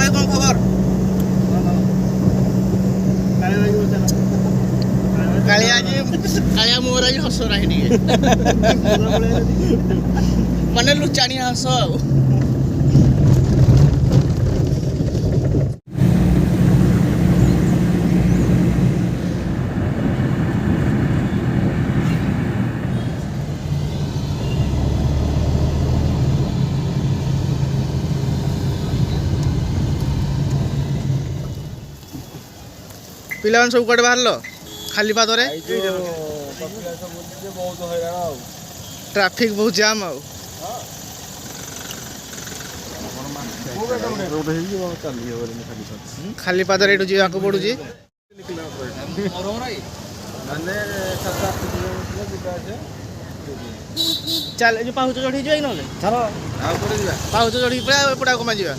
ଭାଇ କଣ ଖବର? କାଳିଆ ମୋର ଆଜି ହସ ନାହିଁ ଟିକେ ମାନେ ଲୁଚାଣିଆ ହସ ଆଉ। ପିଲାମାନେ ସବୁ କୁଆଡ଼େ ବାହାରିଲ ଖାଲି ପାଦରେ? ଟ୍ରାଫିକ ବହୁତ ଜାମ୍ ଆଉ। ଖାଲି ପାଦରେ ଏଠୁ ଯିବାକୁ ପଡୁଛି। ଚାଲ ଯୋଉ ପାହୁଚ ଚଢି ଯିବା କି ନହେଲେ ପାହୁଚ ଚଢିକି ପୁରା ଏପଟେ କମା ଯିବା।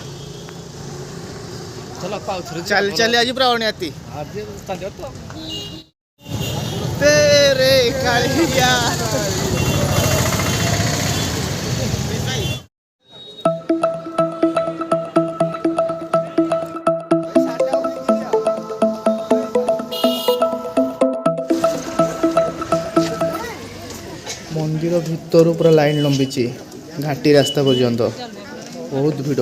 ଚାଲି ଚାଲି ଆଜି ପୁରା ଅଣିଆତି ତେରେ କାଳିଆ। ମନ୍ଦିର ଭିତରୁ ପୁରା ଲାଇନ୍ ଲମ୍ବିଛି ଘାଟି ରାସ୍ତା ପର୍ଯ୍ୟନ୍ତ, ବହୁତ ଭିଡ଼।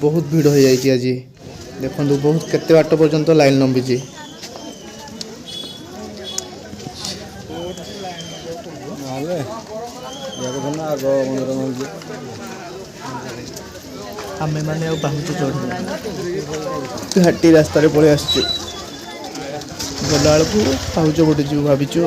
ବହୁତ ଭିଡ଼ ହେଇଯାଇଛି ଆଜି। ଦେଖନ୍ତୁ ବହୁତ କେତେ ବାଟ ପର୍ଯ୍ୟନ୍ତ ଲାଇନ୍ ଲମ୍ବିଛି। ଆମେମାନେ ଆଉ ପାହୁଚ ଚଢ଼ିବୁ, ଘାଟି ରାସ୍ତାରେ ପଳେଇ ଆସିଛୁ। ଗଲାବେଳକୁ ପାହୁଚ ଗୋଟେ ଯିବୁ ଭାବିଛୁ।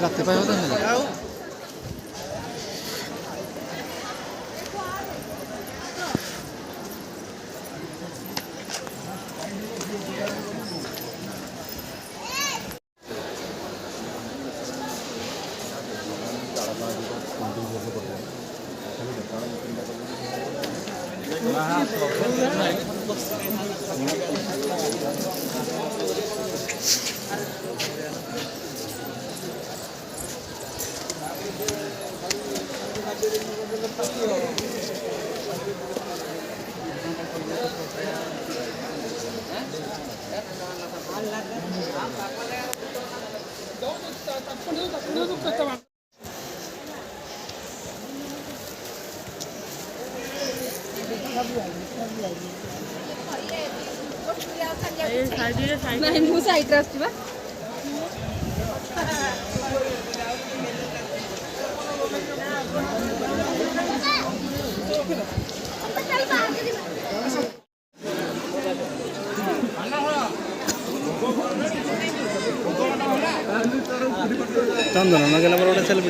ରାତି ପାଇବ ତ ଆଉ नहीं मुझे साइड रास्ते में चंदन नगेला पर गोटे सेल्फी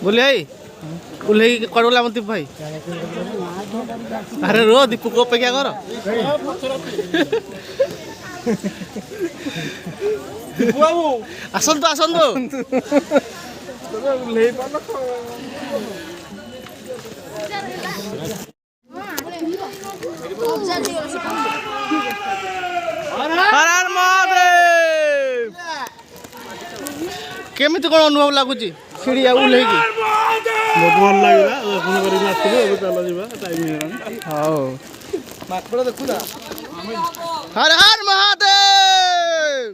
बोले उल्ले कड़ोला मत भाई अरे रो दीपू को अपेक्षा कर आसतु आसतु केमिति कौन अनुभव लगुच सीढ़ी ओह्ल बहुत भल लगे दर्शन करके आसलु अब चल जा टाइम हाँ देखु हर हर महादेव।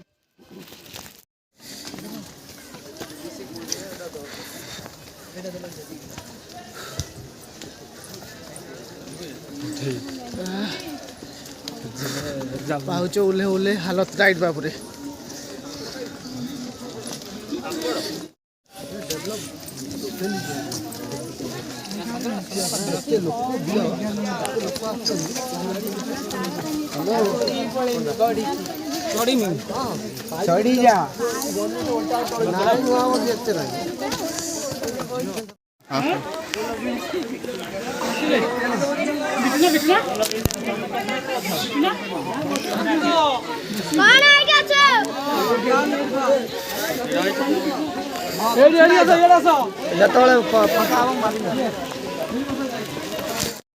ପାହୁଚ ଓହ୍ଲେ ଓହ୍ଲେ ହାଲତ ଟାଇଟ୍ ବାପରେ। କଣ